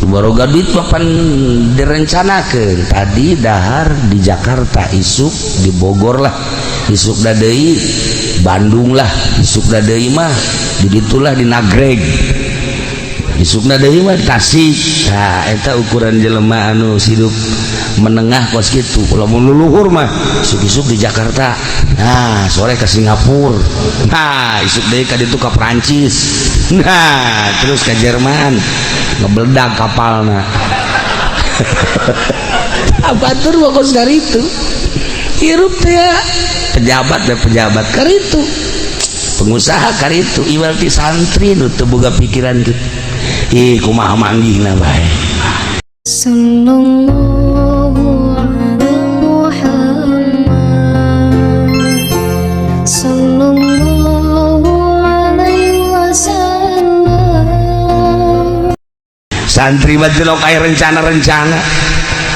Baroga duit papan direncanakeun tadi dahar di Jakarta, isuk di Bogor lah, isuk da deui Bandung lah, isuk da deui mah di ditulah di Nagreg, isuk da deui mah Tasik. Nah eta ukuran jelema anu hidup menengah kos kitu. Lamun luluhur mah isuk-isuk di Jakarta, nah sore ke Singapura, nah isuk deui ka ditu ka Prancis, nah terus ke Jerman ngebeledak kapalna. Abatur bagus dari itu hirup teh ya pejabat dan pejabat karitu, pengusaha karitu, iwal ti santri nu teu boga pikiran gitu. Ih kumaha manggihna bae. Sallallahu ala Muhammad sallallahu alaihi wasallam. Santri mah tilok aya rencana-rencana,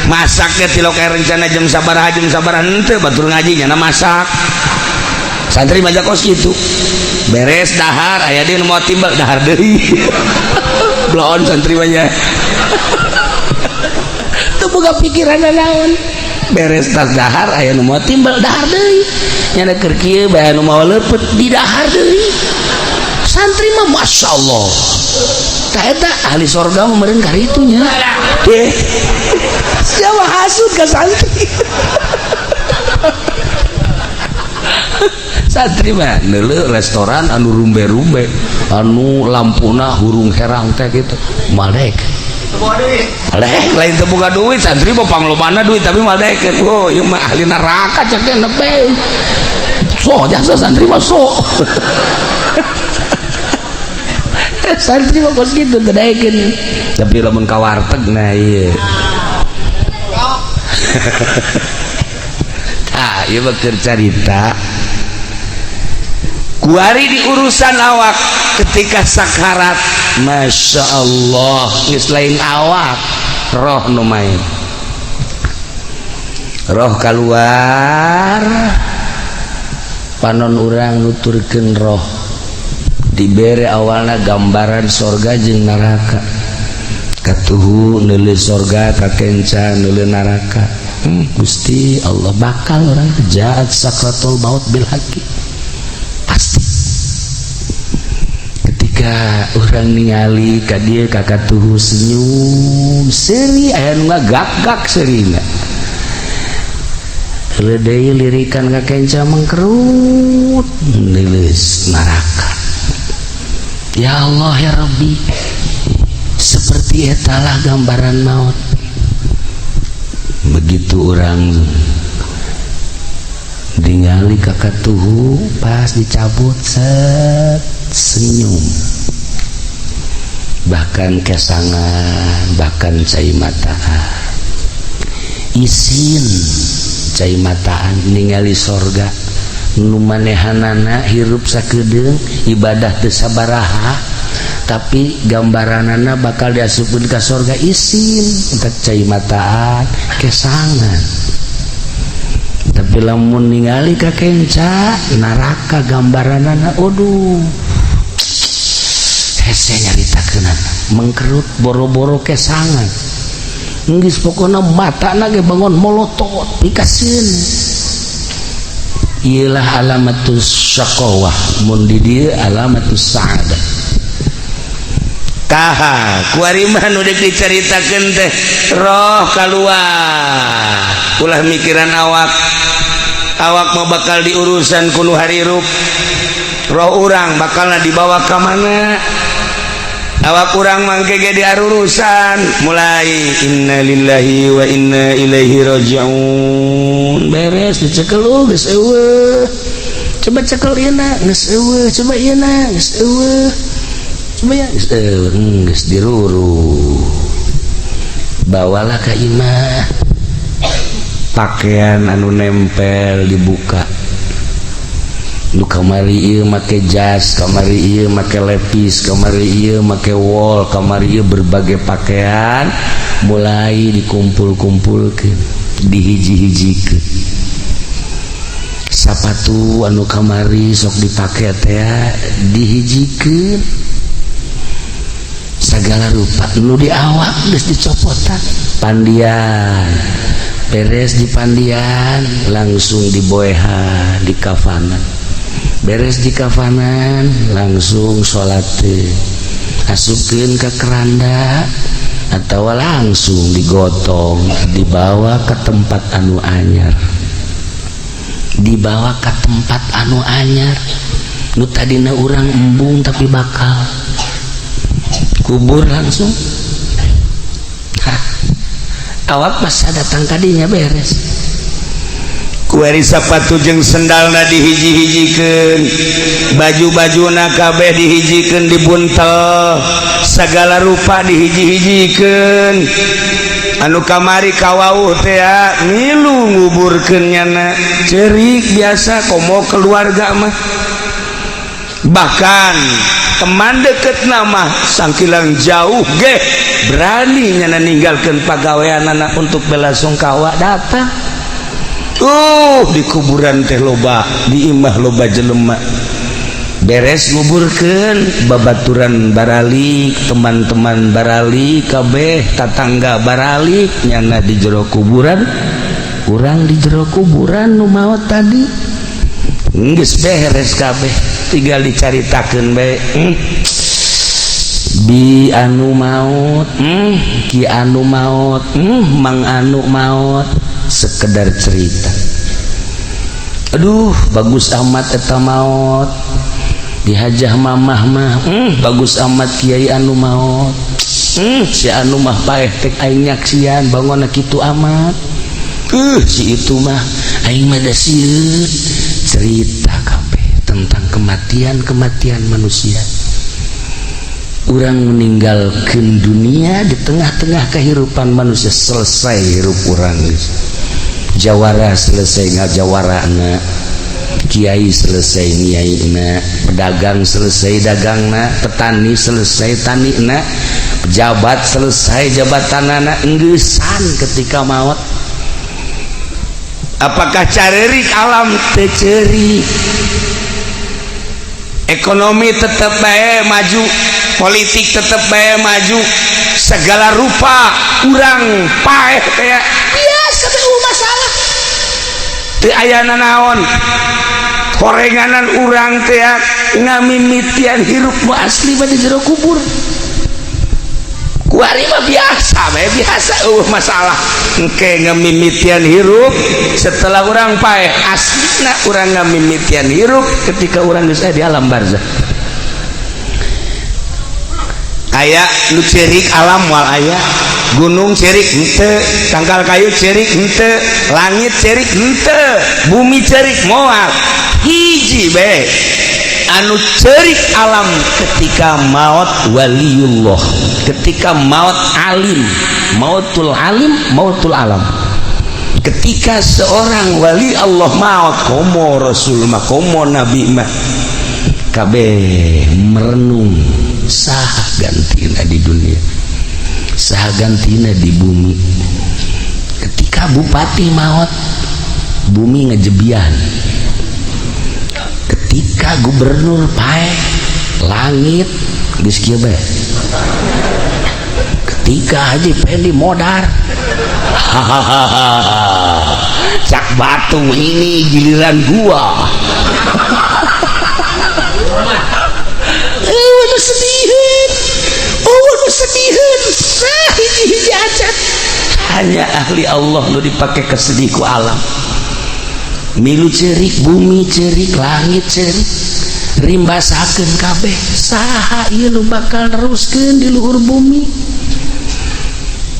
masaknya tilok aya rencana jam sabaraha henteu batur ngajinya na masak. Santri mah kos kitu, beres dahar aya di nu mau timbal dahar deui. Bloon santri mah nya teu boga pikiran naon, beres tas dahar aya nu mau timbal dahar deui, nya keur kieu bae anu mau leupet di dahar deui. Santri mah masyaallah tah eta ahli sorga mah meureun karitunya. Siapa hasud ka santri. Santri mah neuleuh restoran anu rumbe-rumbe, anu lampuna hurung herang teh gitu, maldek. Maldek lain teu boga duit, santri mah panglomana duit tapi maldek. Oh, ieu mah ahli neraka cek teh nepe. So jasa santri mah so. Santri mah kos kitu teu daekeun. Tapi lamun ka warteg nah ieu. Tah, ieu mah keur carita kuari di urusan awak ketika sakarat. Masya Allah geus lain awak, roh nu main, roh keluar. Panon urang nuturkeun roh dibere awalna gambaran sorga jeung neraka, katuhu neuleuh sorga kakenca neuleuh neraka. Gusti Allah bakal orang jaat sakratul maut bil haqi. Pasti ketika orang ningali ka dieu kakatuhu senyum seuri aya nu ngagak-gak seurina, leudeuy lirikan kakenca mengkerut nileus neraka. Ya Allah ya Rabbi, seperti etalah gambaran maut. Begitu orang ningali kakatuhu pas dicabut set senyum, bahkan kesangan, bahkan cai mataan, isin cai mataan ningali sorga nu manehanana hirup sakedeung ibadah teu sabaraha tapi gambaranana bakal diasupkeun ka sorga isin entek cai mataan kesangan. Tapi lamun ningali ka kenca neraka gambaranana, aduh hese nyaritakeunana mengkerut boro-boro kesangan, geus pokona matana ge bangun molotot pikasieun. Iyalah alamatus syaqawah, mun di dieu alamatus sa'adah. Taha kuari mah nu deuk dicaritakeun teh roh kaluar, ulah mikiran awak mah bakal diurusan kuno harirup. Roh urang bakalna dibawa ka mana, awak urang mangke ge diarurusan. Mulai inna lillahi wa inna ilaihi rajiun beres dicekel geus eueuh, coba cekel ieu na geus eueuh, coba ieu na geus eueuh, coba ya geus diruru. Bawalah ka imah pakaian anu nempel dibuka, nu kamari ieu make jas, kamari ieu make lepis, kamari ieu make wol, kamari ieu berbagai pakaian mulai dikumpul-kumpulkeun, dihiji-hijikeun. Sapatu anu kamari sok dipake teh dihijikeun, segala rupa nu di awak geus dicopotan pandian beres di pandian langsung diboehan di kafanan beres di kafanan langsung sholat asupkeun ke keranda atau langsung digotong dibawa ke tempat anu anyar dibawa ke tempat anu anyar nu tadina urang embung tapi bakal kubur langsung awak masa datang tadinya beres kuari sapatu jeung sendalna dihiji-hijikeun baju-bajuna kabeh dihijikeun dibuntel segala rupa dihiji-hijikeun anu kamari kawauh teh milu nguburkeun nyana ceurik biasa komo keluarga mah bahkan teman deket nama sangkilang jauh ge berani nyana ninggalkeun pagawean anak untuk bela sungkawa datang di kuburan teh loba di imah loba jelema beres nguburkeun babaturan baralik teman-teman baralik kabeh tatangga baralik nyana di jero kuburan urang di jero kuburan nu maot tadi geus beres kabeh tinggal dicaritakeun bae bi anu maut ki anu maut mang anu maut sekedar cerita aduh bagus amat eta maut dihajah mamah mah bagus amat kiai anu maut si anu mah paeh tek aing nyaksian bangona kitu amat si itu mah aing mah da sieun cerita kabeh tentang kematian manusia urang meninggalkeun dunia di tengah-tengah kehidupan manusia selesai hirup urang jawara selesai ngajawarana kiai selesai nyaina pedagang selesai dagangna petani selesai tanina pejabat selesai jabatanana enggesan ketika maut apakah carerik alam teu ceurik ekonomi tetap bae maju politik tetap bae maju segala rupa urang paeh teh biasa teh masalah teu aya nanaon korenganan urang teh ngamimitian hirup nu asli mah di jero kubur kuari mah biasa bae biasa masalah engke ngamimitian hirup setelah urang paeh aslina urang ngamimitian hirup ketika urang geus di alam barzakh aya nu cerik alam wal aya gunung cerik henteu tangkal kayu cerik henteu langit cerik henteu bumi cerik moal hiji bae anu cerik alam ketika maut waliullah ketika maut alim mautul alim mautul alam ketika seorang wali Allah maut komo rasul mah komo nabi mah kabeh merenung saha gantina di dunia saha gantina di bumi ketika bupati maut bumi ngejebian ketika gubernur paeh langit geus kieu bae ketika Haji Pendi modar cak batu ini giliran gua sedihin hiji-hiji aja hanya ahli Allah lu dipakai kesedih ku alam milu cerik bumi cerik langit cerik rimbasakeun kabeh saha ieu nu bakal neruskeun di luhur bumi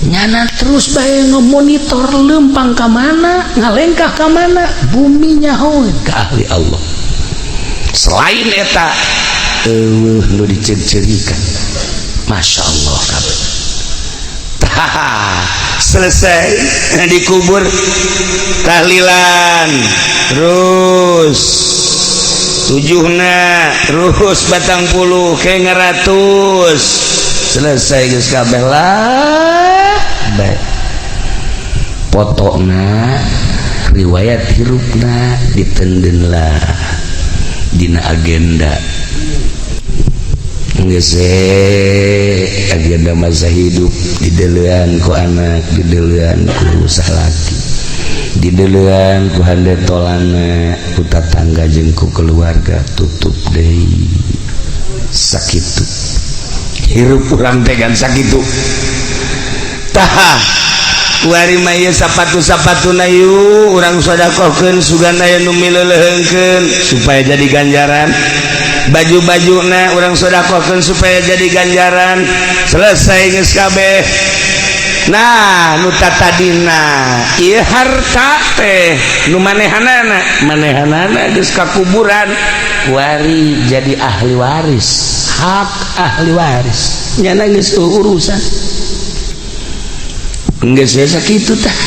nyana terus bae ngemonitor lempang ka mana ngalengkah ka mana bumi nyahoeun ka ahli Allah selain eta nu dicer-cerikan Masya Allah kabeh selesai dikubur tahlilan terus tujuhna terus batang puluh ke ngeratus selesai geus kabeh lah bae potona riwayat hirupna ditendeun lah dina agenda agenda masa hidup didelean ku anak, didelean ku salaki, didelean ku hande tolana, ku tatangga jeung ku keluarga, tutup deui sakitu hirup urang teh kan sakitu tah kuari mah ieu sapatu-sapatuna ieu urang sedekahkeun sugana aya nu mileuleungkeun supaya jadi ganjaran. Baju-bajuna urang sedekahkeun supaya jadi ganjaran. Selesai geus kabeh. Nah, nu tatadina ieu harta teh nu manehanana geus ka kuburan wari jadi ahli waris, hak ahli waris. Nyana geus urusan. Geus sakitu tah.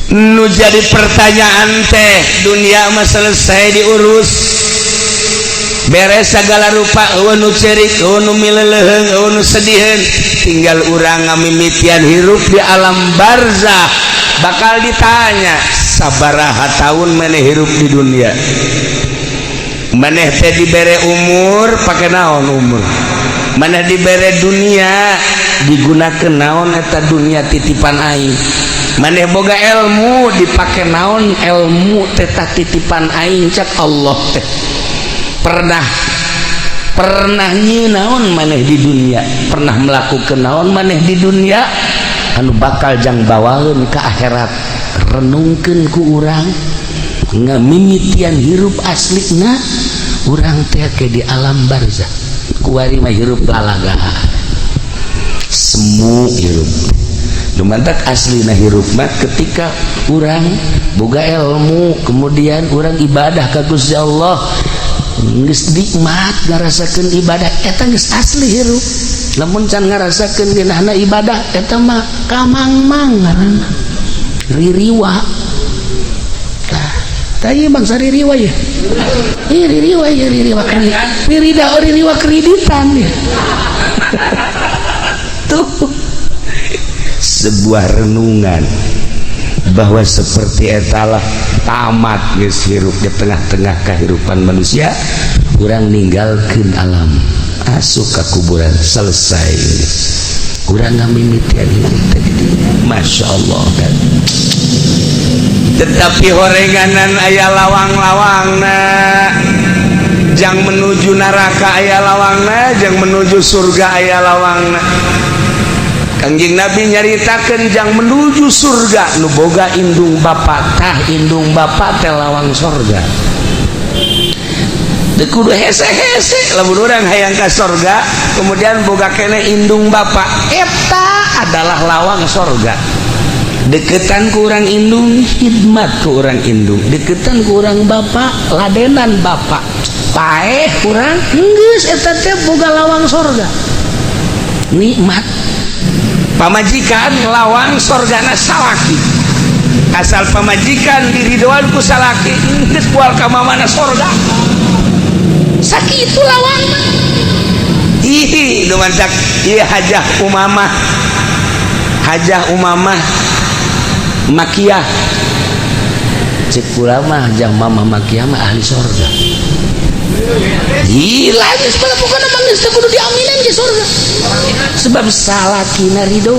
Nu jadi pertanyaan teh dunia mah selesai diurus. Beres segala rupa nu cerik nu mileuleung nu sediheun tinggal urang ngamimitian hirup di alam barzah bakal ditanya sabaraha taun maneh hirup di dunia maneh teh dibere umur pake naon umur maneh dibere dunia digunakeun naon eta dunia titipan aing maneh boga ilmu dipake naon ilmu teh titipan aing cak Allah teh pernah naon maneh di dunia pernah melakukan naon maneh di dunia anu bakal jang bawaeun ka akhirat renungkeun ku urang ngamimitian hirup aslina urang teh ke di alam barzah kuari mah hirup lalaga semu hirup lumantak aslina hirup mah ketika urang boga ilmu kemudian urang ibadah ka Gusti Allah geus nikmat ngarasakeun ibadah eta geus asli hirup lamun can ngarasakeun geunahna ibadah eta mah kamangmang ngaranna ririwa tah ieu bangsa ririwa ya ririwa kreditan ya tuh sebuah renungan bahwa seperti etalah tamat geus hirup di tengah-tengah kehidupan manusia urang ninggalkeun alam asup ka kuburan selesai urang ngamimitian hirup teh Masya Allah kan tetapi horenganan aya lawang-lawangna jang menuju neraka aya lawangna jang menuju surga aya lawangna. Kangjeng Nabi nyaritakeun jang menuju surga nu boga indung bapa tah indung bapa teh lawang surga teu kudu hese-hese lamun urang hayang ka surga kemudian boga kene indung bapa eta adalah lawang surga deketan ku urang indung khidmat ku urang indung deketan ku urang bapa ladenan bapa paeh urang geus eta teh boga lawang surga nikmat pamajikan lawang sorgana salaki asal pamajikan diridoan ku salaki geus moal ka mamana sorga sakitu lawang ieu dumantak ieu hajah umamah makiyah cek kula mah jang mama makiyah mah ahli sorga gila geus palapukeun mah geus kudu diaminin ke surga sebab salakina ridho.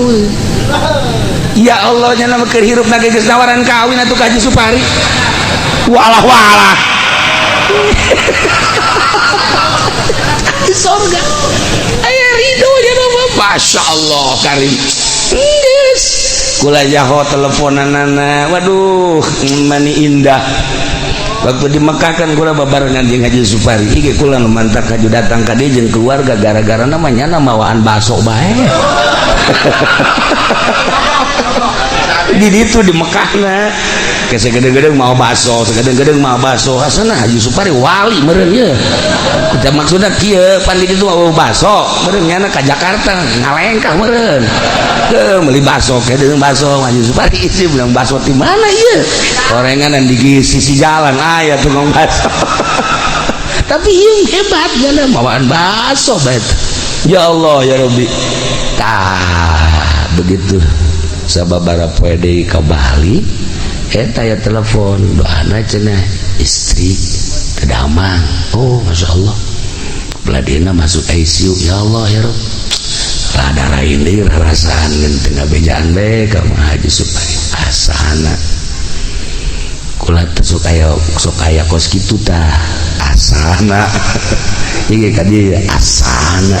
Ya Allah nya nama keur hirup na geus nawaran kawin atuh ka Haji Supari walah surga aya ridho nya nama Masya Allah karim geus kula jaho teleponanana waduh mani indah waktu di Mekah kan kula babarengan jeung Haji Supari ieu kula nu mantak haju datang ka dieu jeung keluarga gara-gara namanya mawaan baso bae di ditu di Mekahna ke segede-gede mau baso segede-gede mau baso asana Haji Supari wali meureun ye kita maksudna kieu pan di ditu mau baso meureun nya ka Jakarta ngalengkah meureun ke meuli baso ke deung baso Haji Supari isi bilang baso di mana ieu orenganan di sisi jalan aya tukang baso tapi ieu hebat gana mawaan baso bae ya Allah ya Rabbi tah begitu sababaraha poe deui ka Bali eta ya telepon doana cenah istri tedamang oh Masya Allah Beladina masuk ICU, ya Allah ya Rabb, darah ini rasaan tengah bejaan beka haji supaya asana kula sok aya kos kitu tah asana ini kadi asana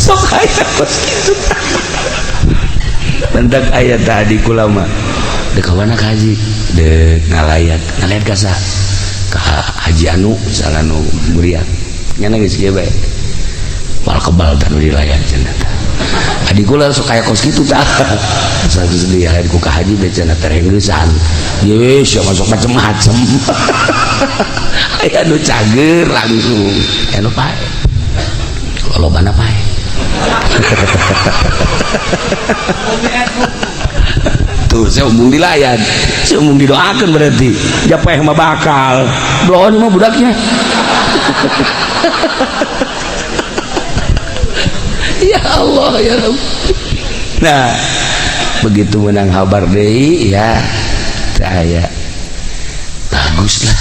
sok aya kos kitu tah mentak aya tadi kula mah dek kawana ka haji dek ngalayat kasa ka haji anu salah nu muriat nyana geus kieu bae wal kebal tanu dilayat cenah tah adi kula sok aya kos kitu tah satu sedih aya ku ka haji bae cenah terengeusan ye sia masuk macem-macem aya nu cager langsung anu pae lolobana pae tuh saya umum dilayan, saya umum didoakan berarti japeh mah bakal bloon mah budaknya ya Allah ya Rabb. Nah begitu menang kabar deui ya saya baguslah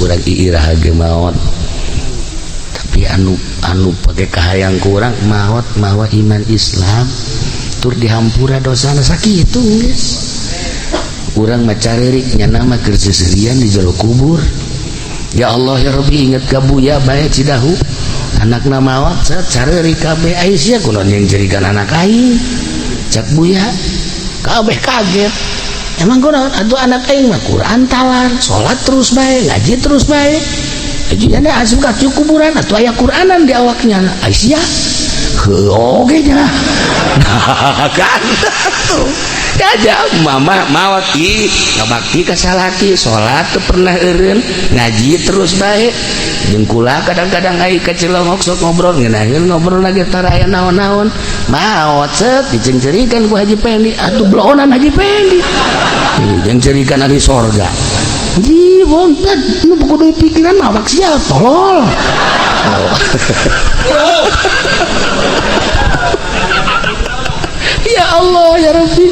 urang iirah ge maot tapi anu pake kahayang kurang maot mawa iman Islam tur dihampura dosana sakitu geus urang mah caririk nyana mah keur seserian di jero kubur ya Allah ya Rabbi inget ka buya bae Cidahu anakna maot caririk kabeh Aisyah kunaon yang jerikan anak aing cak buya kabeh kaget emang kunaon atuh anak aing mah Quran talar salat terus bae ngaji terus bae jadi asup ka kuburan atuh aya Quranan di awaknya Aisyah heuh oge nya nah kan tuh aja mama mawat ih ngabakti ka salaki salat teu pernah eureun ngaji terus bae jeung kula kadang-kadang ai ka Cilongok sok ngobrol ngeunaheun ngobrol lagi tara aya naon-naon maot set dicencerikeun ku Haji Pendi atuh blohonan Haji Pendi jeung cerikan ahli sorga ji bontet nu kudu pikiran awak sia tolol ya Allah ya Rabbi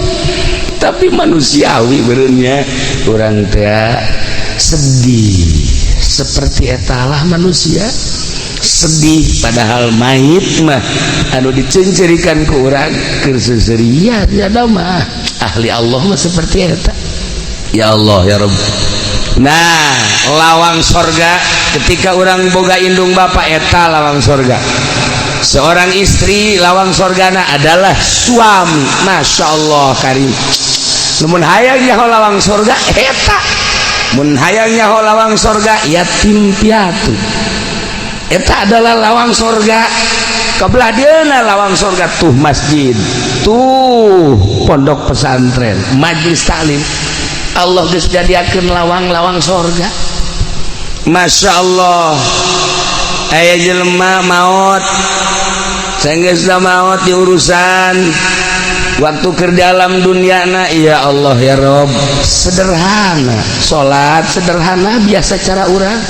tapi manusiawi berenya orang teh sedih seperti etalah manusia sedih padahal mayit mah anu dicencerikan ke orang keur seserian ya mah ahli Allah mah seperti eta ya Allah ya Rabbi. Nah lawang sorga ketika orang boga indung bapak eta lawang sorga seorang istri lawang sorgana adalah suami Masya Allah karim namun hayangnya lawang sorga eta mun hayangnya lawang sorga yatim piatu eta adalah lawang sorga kabelah dieuna lawang sorga tuh masjid tuh pondok pesantren majlis taklim Allah geus jadiakeun lawang-lawang sorga Masya Allah aya jelema maot sanggeusna maot di urusan waktu keur dalam duniana ya Allah ya Rob sederhana salat sederhana biasa cara urang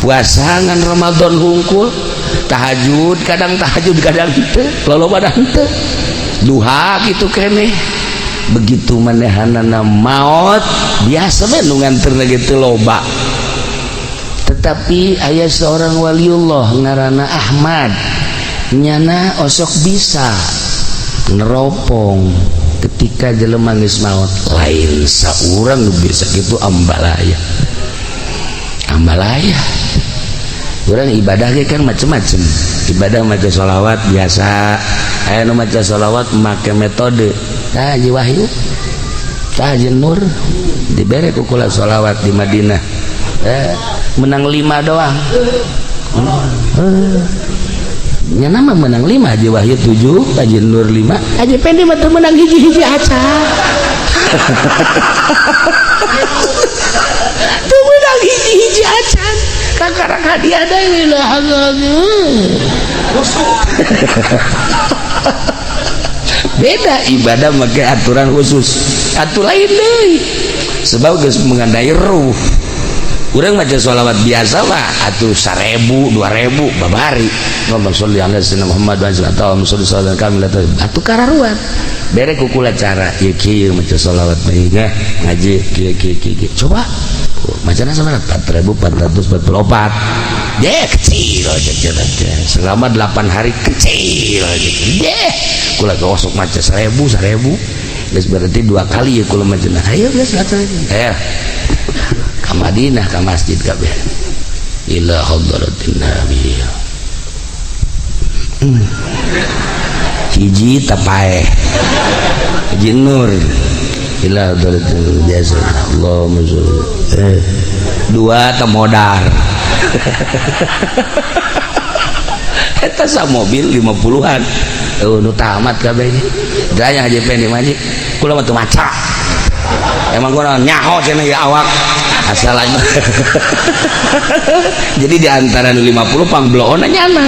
puasa ngan Ramadan hungkul tahajud kadang henteu loloba henteu duha gitu keneh begitu manehanana maot biasa we nu nganterna gitu loba tetapi aya seorang waliullah ngaranna Ahmad nyana osok bisa neropong ketika jelema geus maot lain saurang nu bisa kitu ambalaya urang ibadah ge kan macem-macem ibadah maca sholawat biasa aya nu maca sholawat make metode tah Haji Wahyu tah Haji Nur dibere ku kula sholawat di Madinah menang 5 doang nya nama menang 5 Haji Wahyu 7 Haji Nur 5 Haji Pendi mah menang hiji-hiji aca tuh menang hiji-hiji aca kakarang hadiah ada ilah beda ibadah pakai aturan khusus atuh lain deh sebab geus mengandai ruh urang maca sholawat biasa mah atuh 1000 2000 babari Allahumma sholli ala sayyidina Muhammad wa sallallahu alaihi wasallam atuh kararuan bere ku kula cara ieu kieu maca sholawat bae ngaji kieu coba macamnya sama 4.444 kecil aja selama 8 hari kecil aja kula gosok maca 1.000 geus berarti 2 kali ya kula macana ayo geus ka Madinah ka masjid kabeh ila hadratin nabi hiji tapae hiji nur ila hadratin jasa Allahumma sholli 2 temodar eta sa mobil 50-an nu tamat kabeh daya aja pengen maji kula mah teu maca emang gua nyaho cenah ya awak asalnya jadi di antara 50 pangbloona nyana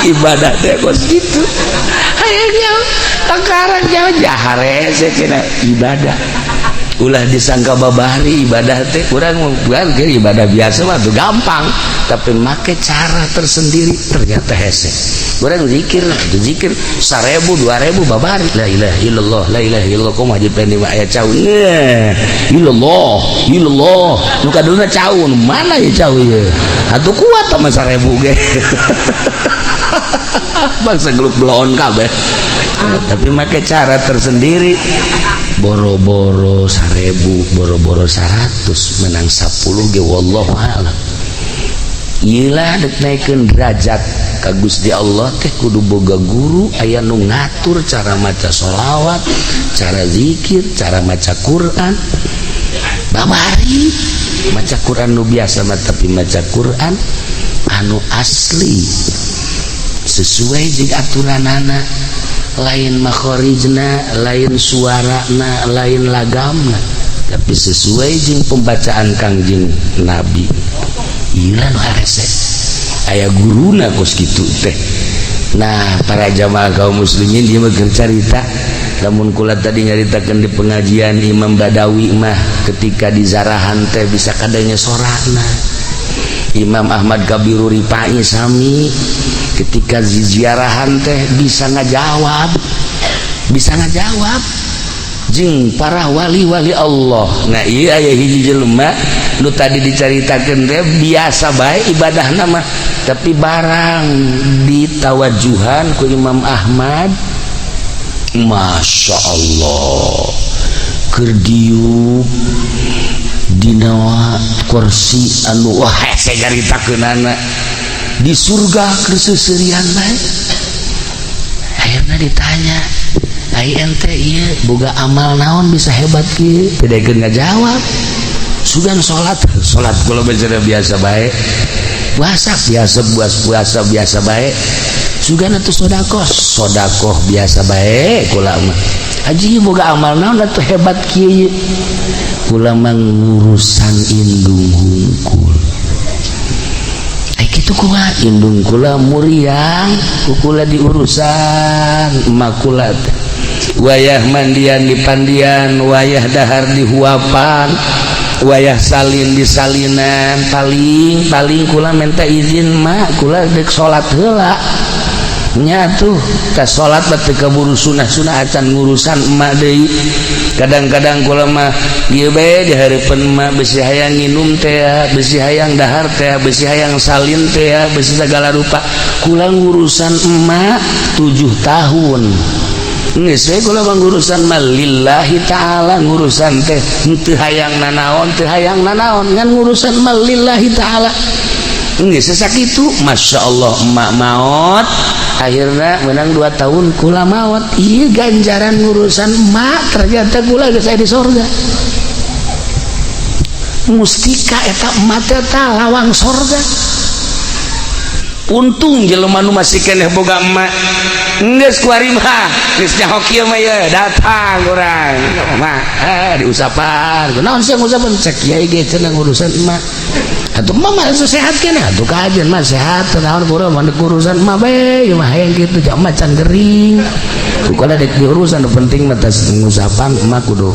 ibadah teh kos gitu hayangnya takarang jahare cenah ibadah ulah disangka babari ibadah teh urang bukan ibadah biasa mah gampang tapi make cara tersendiri ternyata hese urang zikir 1.000 2.000 babari la ilaha illallah la ilaha illallah kumaha jeung pengen aya caun illallah nu kaduna caun mana ya caun ye atuh kuat mah 1.000 ge bangsa geluk belon kabeh tapi make cara tersendiri boro-boro 1.000 boro-boro 100 menang 10 ge wallahu a'lam ilah dek naikeun derajat ka Gusti Allah teh kudu boga guru aya nu ngatur cara maca sholawat cara zikir cara maca Quran babari maca Quran nu biasa mah tapi maca Quran anu asli sesuai jeung aturanana lain makhorijna lain suarana lain lagamna tapi sesuai jeung pembacaan Kangjeng Nabi ieu nu harese aya guruna kos kitu teh. Nah para jamaah kaum muslimin ieu mah carita lamun kula tadi nyaritakeun di pengajian Imam Badawi mah ketika di Zarahan teh bisa kadanya sorana Imam Ahmad Kabiru Ripai sami ketika ziarahan teh bisa ngajawab jeung para wali-wali Allah. Nah iya aya hiji jelema nu tadi dicaritakeun teh biasa bae ibadahna mah tapi barang ditawajuhan ku Imam Ahmad Masya Allah kerdiuk dina kursi anu wah hese garitakeunana di surga kerseserian bae. Akhirna ditanya ai ente ieu boga amal naon bisa hebat kieu teu daekeun ngajawab sugan salat kula baca biasa bae puasa biasa bae sugan atuh sedekah biasa bae kula mah haji boga amal naon atuh hebat kieu kula mah ngurusan indung hungkul kitu kumaha indung kula muriang kula diurusan emak kula wayah mandian di pandian wayah dahar di huapan wayah salin di salinan paling kula minta izin mak kula dek salat heula nya tuh tas salat teh kaburu sunah acan ngurusan emak deui kadang-kadang kula mah ieu bae di hareupeun emak besi hayang nginum teh besi hayang dahar teh besi hayang salin teh besi segala rupa kula ngurusan emak 7 tahun geus we kula ngurusan mah lillahi taala ngurusan teh teu hayang nanaon ngan ngurusan mah lillahi taala geus sakitu masyaallah emak maot akhirna menang 2 tahun kula maot ieu ganjaran ngurusan emak ternyata kula geus aya di surga mustika eta emak teh lawang surga. Untung jelema nu masih keneh boga emak geus kuari mah geus nyaho kieu mah ye datang urang mah diusapan naon sih ngusapan cek kiai ge cenah urusan emak atuh mah mah sehat keneh atuh kajian mah sehat naon kurang mah urusan emak bae mah hayang kitu jak macan gering ukana dek diurusan nu penting mah tas ngusapan emak kudu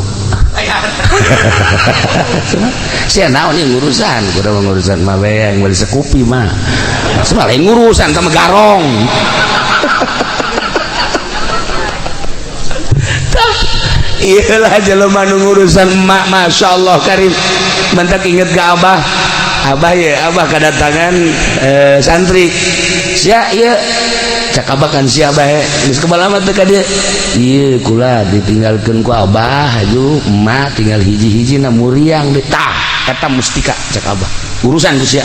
sia naon ieu ngurusan kudu ngurusan mah bae yang beli sekupi mah semua lain ngurusan sama garong iyalah jelema nu ngurusan emak Masya Allah karim mentak inget ke abah ya abah kedatangan santri sia iya cak abah kan si abah geus kebalamat teh ka dieu ieu kula ditinggalkeun ku abah aju emak tinggal hiji-hiji na muriang di tah eta mustika cak abah urusan ku sia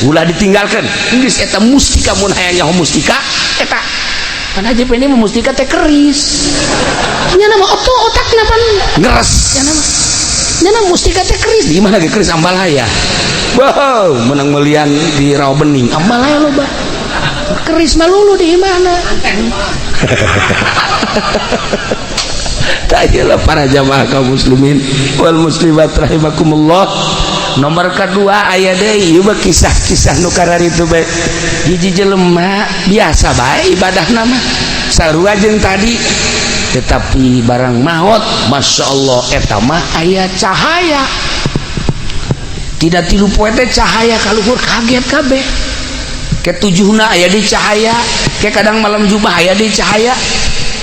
ulah ditinggalkeun geus eta mustika mun hayang nyaho mustika eta pan aja ini mustika teh keris nya nama otak kenapa ngeres nya nama mustika teh keris di mana ge keris ambalaya wow menang melian di rawa bening ambalaya loba keris malulu di mana tak ialah para jamaah kaum muslimin wal muslimat rahimakumullah. Nomor kedua aya deui ieu kisah-kisah nu kararitu bae hiji jelema biasa bae ibadahna mah sarua jeung tadi tetapi barang maot Masya Allah eta mah aya cahaya tidak tilu poe teh cahaya kaluhur kaget kabeh ketujuhna aya di cahaya ke kadang malam jubah aya di cahaya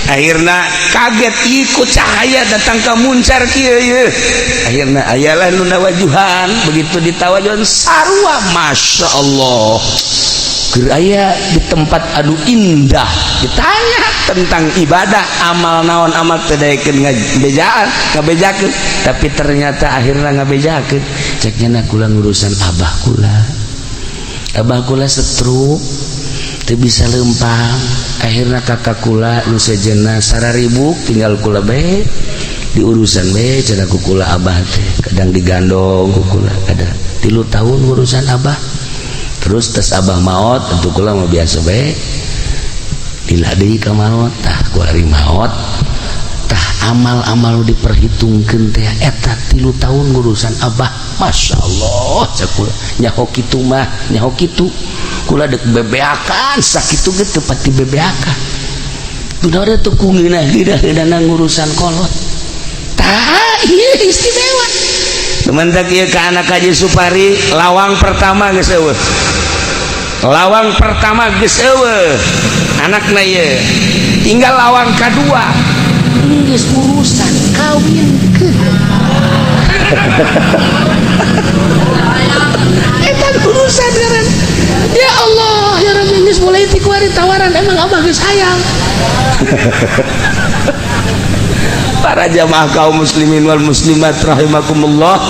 akhirna kaget ikut cahaya datang ke muncar kieu akhirna ayalah nu nawajuhan begitu ditawajuhan sarua Masya Allah keur aya di tempat anu indah ditanya tentang ibadah amal naon amal teu daekeun ngabejakeun tapi ternyata akhirna ngabejakeun cek nya kula ngurusan abah kula stroke teu bisa lempang akhirna kakak kula nu sejenna sararibuk tinggal kula bae di urusan bae cenah ku kula abah teh kadang digandong ku kula kadang 3 tahun urusan abah terus tes abah maot tentu kula mah biasa bae lila deui ka maot tah ku ari maot tah amal-amal diperhitungkeun teh eta 3 tahun urusan abah Masya Allah cak kula nyaho kitu mah nyaho kitu kula dek bebeakan sakitu ge teu pati bebeakan kunaon teh ku ngeunah-ngeunah ngurusan kolot tah ieu istimewa teman-teman ieu ka anak Haji Supari lawang pertama geus eueuh anakna ieu tinggal lawang kadua geus urusan kawinkeun eta urusan geureun ya Allah ya Rabbi geus mulai ti kuari tawaran emang abah geus hayang para jamaah kaum muslimin wal muslimat rahimakumullah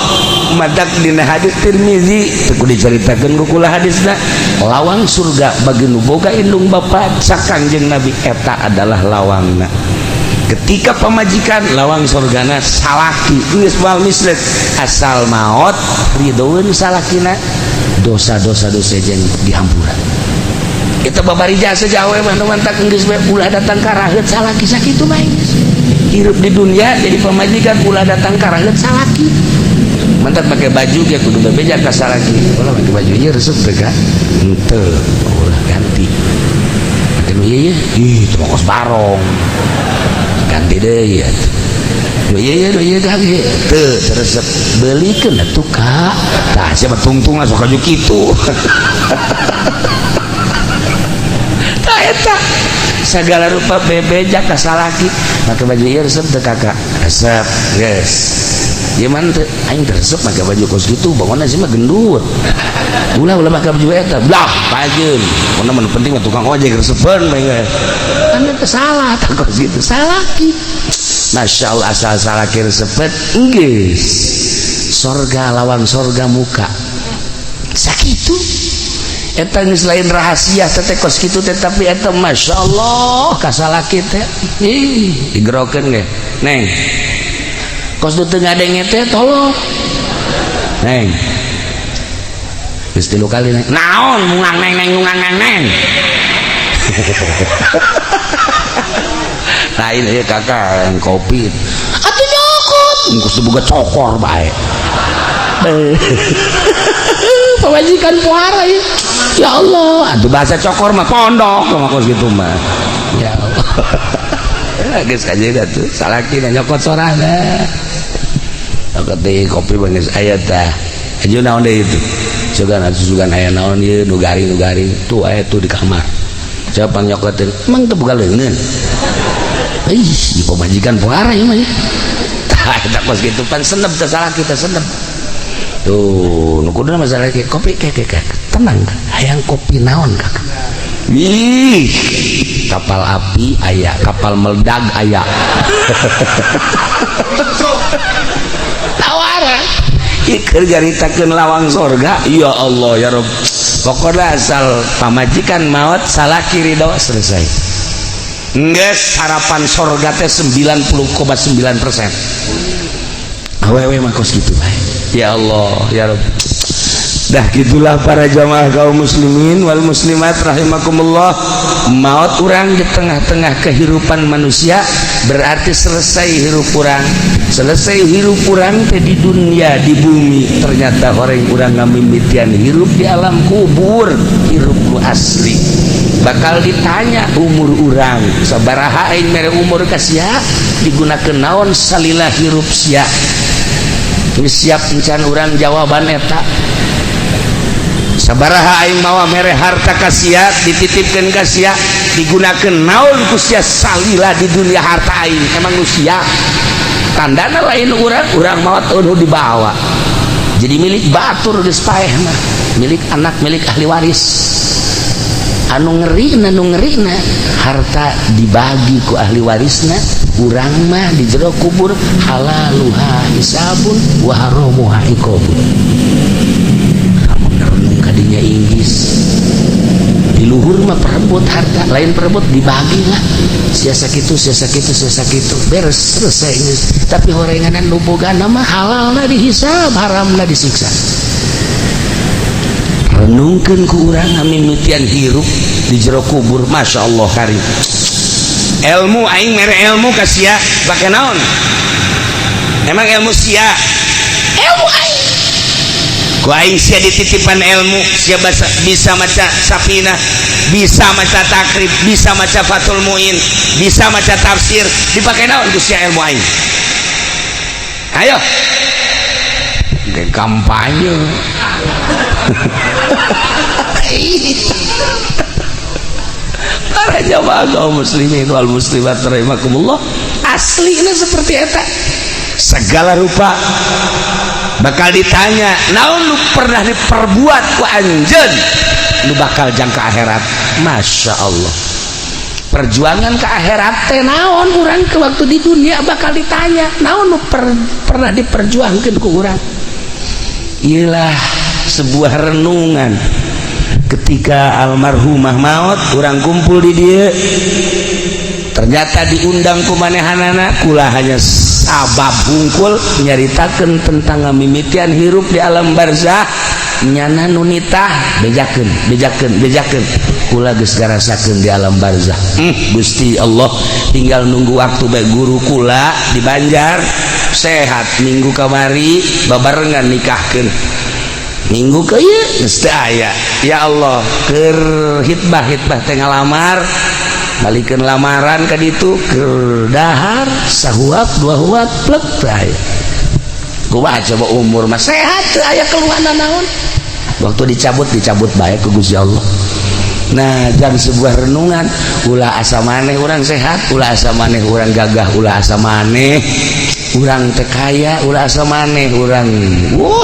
madak dina hadis Tirmizi teu dicaritakeun ku kula hadisna lawang surga bagi nu boga indung bapa sakangjeng Nabi eta adalah lawangna ketika pemajikan lawang surgana salaki geus moal mislet asal maot ridhoeun salakina dosa-dosa jeung dihampura kita babari jasa jawe mantak geus bae ulah datang ka raheut salaki sakitu bae hirup di dunia jadi pemajikan ulah datang ka raheut salaki mantak pakai baju ge kudu bebeja ka salaki ulah pakai baju ieu resep teh ka henteu ulah ganti pakai nu ieu ih teu kos barong ganti deui atuh do ieu gage teu resep beulikeun atuh ka tah sia mah tungtung sok kaju kitu tah eta segala rupa bebeja ka salaki make baju ieu resep teu kakak resep geus ieu mah teu aing teu resep make baju kos kitu bangona sih mah gendut ulah make baju eta blah pajeun mun mah penting mah tukang ojek resepeun bae kan teu salah tah kos kitu salaki Masya Allah asal salaki resepet geus sorga lawan sorga muka sakitu eta geus lain rahasia teh kos kitu teh tapi eta Masya Allah ka salaki teh ih digerokeun ge neng kos teu ngadenge teh tolong neng geus 3 kali neng naon mungang neng lain ya kakak yang kopi atuh nyokot engkus dibuka cokor bae pemajikan puara ya Allah atuh bahasa cokor mah pondok mah kos gitu mah ya Allah geus kajeuna tuh salaki nyokot sorana nyokot deui kopi geus aya tah aja naon deui itu sugan aya naon ieu nu garing tuh aya tuh di kamar siapa nyokot emang teu boga leungeun ih pemajikan puara ya mah ya tak kos gitu pan senep salah kita senep tuh nukudu masalah kayak kopi kayak tenang hayang kopi naon kakak ih kapal api aya kapal meledak aya tawaran ikir jaritakeun lawang sorga ya Allah ya Rabb pokoknya asal pamajikan maut salah kiri doa selesai nges harapan sorga teh 90,9% awewe mah kos gitu bae ya Allah ya Rabb dah gitulah para jamaah kaum muslimin wal muslimat rahimakumullah maut urang di tengah-tengah kehidupan manusia berarti selesai hirup urang selesai hirup urang teh di dunia di bumi ternyata orang ngamimitian hirup di alam kubur hirup nu asli bakal ditanya umur urang sabaraha aing mere umur ka sia digunakeun naon salila hirup sia geus siap encan urang jawaban eta sabaraha aing mawa mere harta ka sia dititipkeun ka sia digunakeun naon ku sia salila di dunia harta aing emang nu sia tandana lain urang maot nu dibawa jadi milik batur geus paeh mah milik anak milik ahli waris anu ngerina harta dibagi ku ahli warisna urang mah di jero kubur halaluha hisabun wa haramuha iqabun renung kadinya inggis di luhur mah perebut harta lain perebut dibagi lah siasa kitu beres selesai tapi horenganan nu bogana mah halalna dihisab haramna disiksa renungkeun ku urang mimitian hirup di jero kubur Masya Allah karim ilmu aing mere ilmu ka sia pake naon emang ilmu sia ilmu aing ku aing sia dititipan ilmu sia bisa maca Safinah bisa maca takrib bisa maca Fathul Muin bisa maca tafsir dipake naon ku sia ilmu aing ayo ke kampanye para jamaah kaum muslimin wal muslimat rahimakumullah aslinya seperti eta segala rupa bakal ditanya naon nu pernah diperbuat ku anjeun nu bakal jangka akhirat Masya Allah perjuangan ke akhirat teh naon urang ke waktu di dunia bakal ditanya naon nu pernah diperjuangkeun ku urang ialah sebuah renungan ketika almarhumah maut urang kumpul di dia ternyata diundang ku manehanana kula hanya sabab hungkul nyaritakeun tentang ngamimitian hirup di alam barzah nyana nunitah bejakeun kula geus garasakeun di alam barzah Gusti Allah tinggal nunggu waktu bae guru kula di Banjar sehat minggu kamari babarengan nikahkeun minggu ke ieu geus teu aya ya Allah keur hitbah teh ngalamar balikeun lamaran ka ditu keur dahar sahuap dua huap plek teu aya kumaha coba umur mah sehat teu aya keluhana naon waktu dicabut bae ku Gusti Allah nah jam sebuah renungan ulah asa maneh urang sehat ulah asa maneh urang gagah ulah asa maneh urang teu kaya ulah asa maneh urang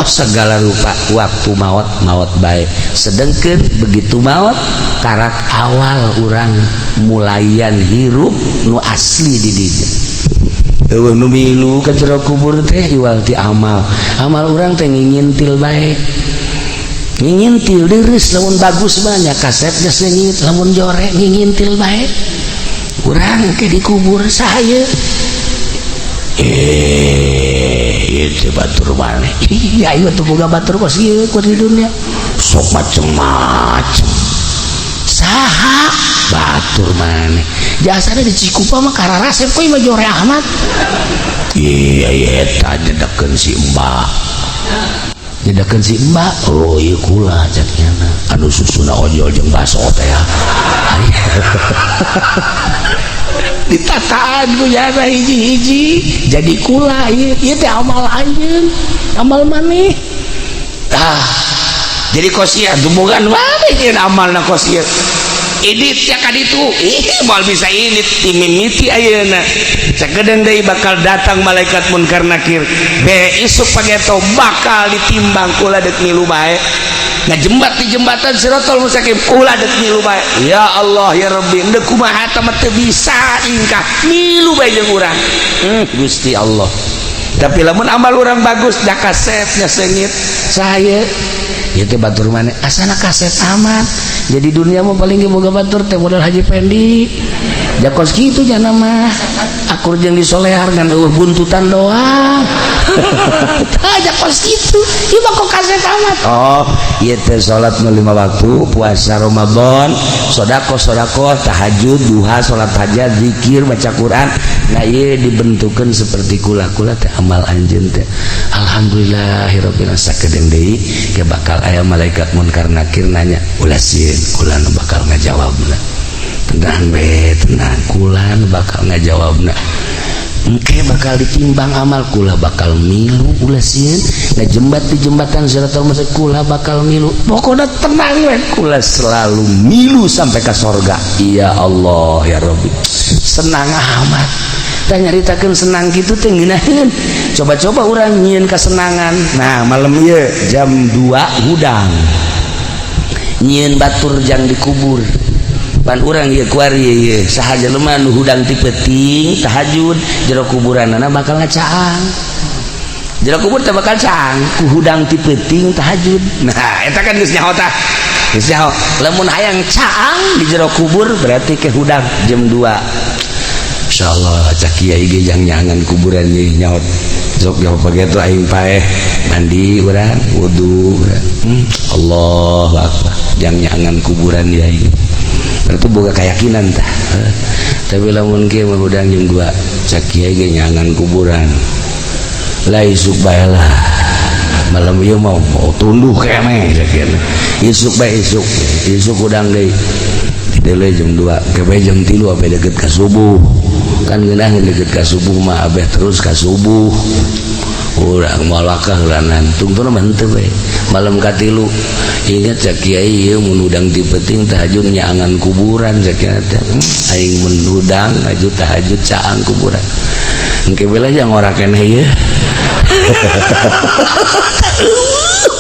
segala rupa waktu maot bae sedengkeun begitu maot karak awal urang mulayan hirup nu asli di dieu eueuh nu milu ka jero kubur teh iwal ti amal urang teh ngintil bae ngintil deres lamun bagus banyak kaset geus leungit lamun jore ngintil bae urang ke dikubur saya itu batur maneh iya ieu teu boga batur kos ieu ku di dunia sok macem-macem saha batur maneh jasana di Cikupa mah kararasep koy mah jore amat iya eta dedekeun si Mbak nyedakeun si Mbak oh ieu kula caknyana anu susuna ojol jeung baso teh ya ditataan ku jana hiji-hiji jadi kula ieu teh amal anjeun amal maneh jadi kosiah dumungan maneh ieu amalna kosiah editnya kan itu mau bisa ini timimiti ayeuna sakedeung deui bakal datang malaikat munkar nakir be isuk pageto bakal ditimbang kula deuk milu bae ngajembat di jembatan Siratal Mustaqim kula deuk milu bae ya Allah ya Rabbi deuk kumaha teh teu bisa ingkah milu bae jeung urang Gusti Allah tapi lamun amal orang bagus da kasetnya sengit saya itu batur mana asana kaset aman jadi dunia mah paling boga batur teh modal Haji Pendi jakos gitu jangan mah akur jeung disolehar ngan buntutan doang jakos gitu ieu mah kok kaset amat oh ieu teh salat 5 waktu puasa Ramadan sedekah tahajud duha salat hajat zikir baca Quran nah ieu dibentukeun seperti kula-kula teh amal anjeun teh alhamdulillahirabbil alamin sakedeung deui ge bakal aya malaikat munkar nakir nanya ulah sieun kula nu bakal ngajawabna tenang be tenang kula nu bakal ngajawabna engke bakal ditimbang amal kula bakal milu ulah sieun ngajembat di jembatan Siratal Mustaqim kula bakal milu pokoknya tenang we kula selalu milu sampai ke sorga ya Allah ya Rabbi senang amat tah nyaritakeun senang kitu teh ngeunaheun coba-coba urang nyieun kasenangan nah malam ieu jam 2 hudang nyieun batur jang dikubur pan urang ieu kuari ieu saha jelema nu hudang ti peuting tahajud jero kuburanna bakal ngacaang jero kubur teh bakal caang ku hudang ti peuting tahajud nah eta kan geus nyaho tah geus nyaho lamun hayang caang di jero kubur berarti ke hudang jam 2 insyaallah cak kiai ge jang nyangan kuburan ieu nyaho sok jauh pagi itu aing paeh mandi urang wudu Allahu akbar jang nyangan kuburan dia ini berarti boga keyakinan tah tapi lamun kieu mah hudang jeung 2 cak kiai ge nyangan kuburan lah isuk bae lah malam ieu mau tunduh keneh sakieu isuk bae isuk hudang deui deuleu jam 2 ke jam 3 abe deukeut ka subuh kan ngeunaheun deukeut ka subuh mah abeh terus ka subuh urang malakah ulanan tungtuna mah henteu we malam ka 3 inget cak kiai ieu mun udang ti peuting tahajud nyaangan kuburan sakieu teh aing mun udang aju tahajud caang kuburan engke bela jang ora keneh ieu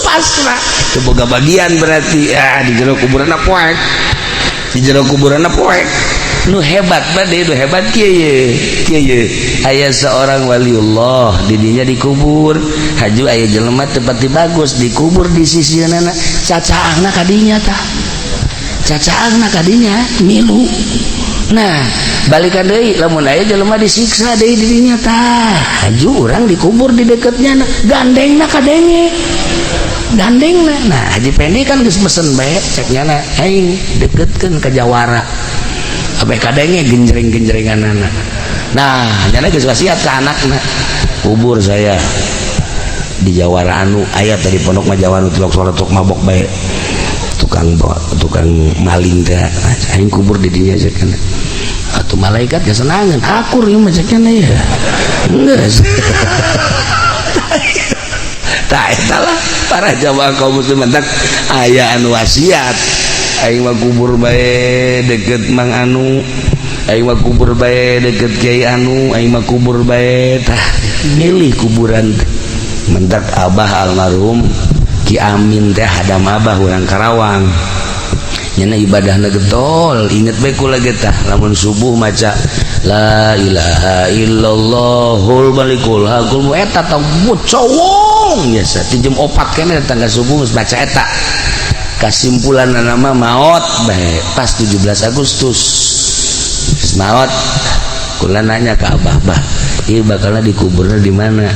pasrah teu boga bagian berarti di jero kuburanna poek di jero kuburanna poek nu hebat bade nu hebat kieu aya seorang waliullah didinya dikubur haju aya jelema tepati bagus dikubur di sisieunan cacaangna kadinya tah cacaangna kadinya milu nah balikan deui lamun aya jelema disiksa deui didinya tah haju urang dikubur di deketnya gandengna kadenge gandengna nah Haji Pendi kan geus mesen bae ceknyana aing deketkeun ka Jawara abe kadenge genjreng-genjrenganana nah nyana geus wasiat ka anakna kubur saya di Jawara anu aya tadi pondok mah Jawara tulok salat tok mabok bae tukang maling teh aing kubur di dinya cenah atuh malaikat geus senangeun akur ieu mah cenah ya geus tah eta lah para jamaah kaum muslimin tak aya anu wasiat aing mah kubur bae deket mang anu aing mah kubur bae deket kiai anu aing mah kubur bae tah milih kuburan mendak abah almarhum Ki Amin teh hadam abah urang Karawang nyana ibadahna getol inget bae kula ge tah lamun subuh maca la ilaha illallahul malikul hakul eta tah cowong biasa ti jam 4 keneh tangga subuh geus baca eta kasimpulan nama maot bae pas 17 Agustus maot kula nanya ke abah bah ieu bakalna dikuburna di mana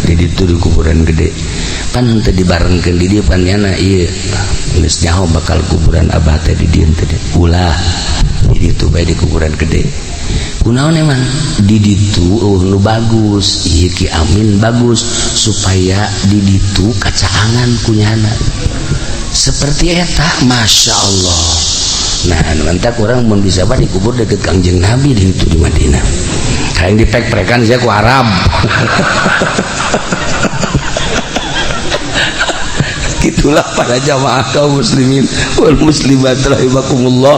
di ditu di kuburan gede pan henteu dibarengkeun di dieu pan nyana ieu geus nyaho bakal kuburan abah teh di dieu teh ulah di ditu bae di kuburan gede kunaon emang di ditu nu bagus ieu Ki Amin bagus supaya di ditu kacaangan kunyana seperti eta Masya Allah nah nantak orang mun bisa apa dikubur deket Kangjeng Nabi di itu di Madinah kayak dipek-pekan saya ku Arab gitulah para jamaah kaum muslimin wal muslimat rahimakumullah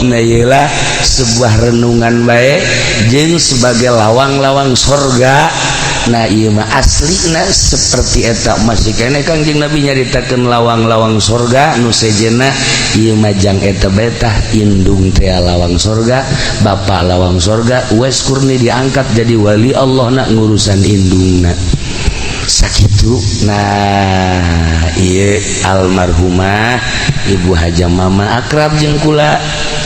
nah iyalah sebuah renungan baik jeung sebagai lawang-lawang sorga. Nah iya mah aslina seperti eta masih kene Kangjeng Nabi nyaritakeun lawang-lawang sorga nu sejena ieu mah jang eta betah indung teh lawang sorga, bapak lawang sorga Uwais Kurni diangkat jadi wali Allah nak ngurusan indungna sakitu. Nah ieu almarhumah Ibu Haja Mama akrab jeung kula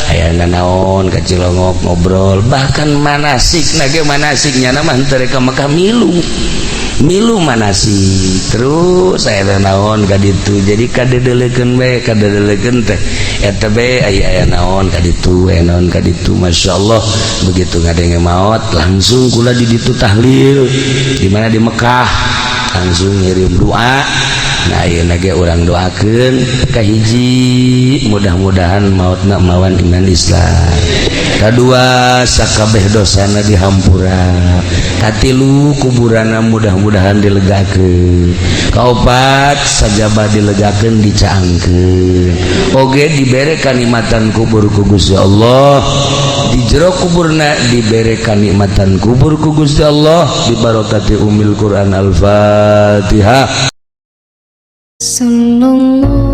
aya naon ka Cilongok ngobrol bahkan manasik nage manasiknya nama henteu ka Mekah milu manasik terus saya naon ka ditu jadi kadedelekeun bae kadedelekeun teh eta bae aya naon ka ditu naon ka ditu masyaallah begitu ngadenge maot langsung kula di ditu tahlil di mana di Mekah langsung ngirim doa. Nah ieu nage urang doakeun ka hiji mudah-mudahan mautna mawan iman Islam, kadua sakabeh dosana dihampura, katilu kuburana mudah-mudahan dilegakeun, kaopat sajabah dilegakeun dicaangkeun, oge dibere kanikmatan kubur ku Gusti Allah, di jero kuburna dibere kanikmatan kubur ku Gusti Allah bi barokati Ummul Quran. Al-Fatihah. Sallallahu